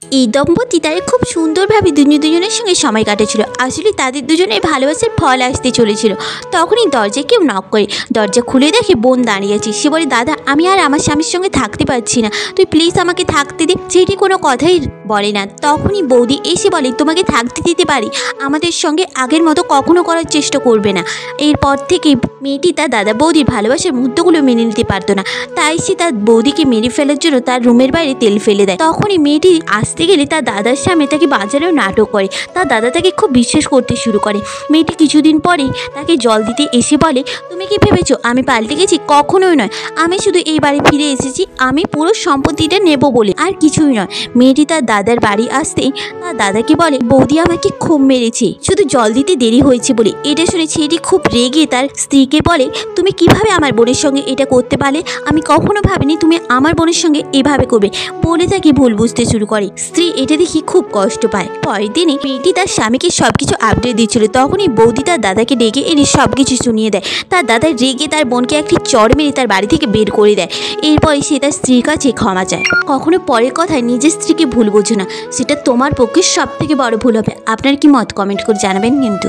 এই দম্পতি তারা খুব সুন্দরভাবে দুজনের সঙ্গে সময় কাটাচ্ছিল। আসলে তাদের দুজনের ভালোবাসার ফল আসতে চলেছিল। তখনই দরজায় কেউ নক করে। দরজা খুলে দেখে বোন দাঁড়িয়ে আছে। সে বলে, দাদা আমি আর আমার স্বামীর সঙ্গে থাকতে পারছি না, তুই প্লিজ আমাকে থাকতে দে। সেটি কোনো কথাই বলে না। তখনই বৌদি এসে বলে, তোমাকে থাকতে দিতে পারি, আমাদের সঙ্গে আগের মতো কখনো করার চেষ্টা করবে না। এরপর থেকে মেয়েটি তার দাদা বৌদির ভালোবাসার মুহূর্তগুলো মেনে নিতে পারতো না। তাই সে তার বৌদিকে মেরে ফেলার জন্য তার রুমের বাইরে তেল ফেলে দেয়। তখনই মেয়েটি আসতে গেলে তার দাদার সামনে তাকে বাজারেও নাটক করে। তার দাদা তাকে খুব বিশ্বাস করতে শুরু করে। মেয়েটি কিছুদিন পরেই তাকে জল দিতে এসে বলে, তুমি কি ভেবেছো আমি পাল্টে গেছি? কখনোই নয়, আমি শুধু এই বাড়ি ফিরে এসেছি আমি পুরো সম্পত্তিটা নেব বলে, আর কিছুই নয়। মেয়েটি তার দাদার বাড়ি আসতেই তার দাদাকে বলে, বৌদি আমাকে খুব মেরেছে, শুধু জল দিতে দেরি হয়েছে বলে। এটা শুনে ছেলেটি খুব রেগে তার স্ত্রীকে বলে, তুমি কিভাবে আমার বোনের সঙ্গে এটা করতে পারলে? আমি কখনো ভাবিনি তুমি আমার বোনের সঙ্গে এভাবে করবে, বলে তাকে ভুল বুঝতে শুরু করে। স্ত্রী এটা দেখে খুব কষ্ট পায়। পরের দিনে মেয়েটি তার স্বামীকে সবকিছু আপডেট দিচ্ছিল। তখনই বৌদি তার দাদাকে ডেকে এনে সবকিছু শুনিয়ে দেয়। তার দাদা রেগে তার বোনকে একটি চড় মেরে তার বাড়ি থেকে বের করে দেয়। এরপরে সে তার স্ত্রীর কাছে ক্ষমা চায়। কখনো পরের কথায় নিজের স্ত্রীকে ভুল বোঝো না, সেটা তোমার পক্ষে সব থেকে বড় ভুল হবে। আপনার কি মত কমেন্ট করে জানাবেন কিন্তু।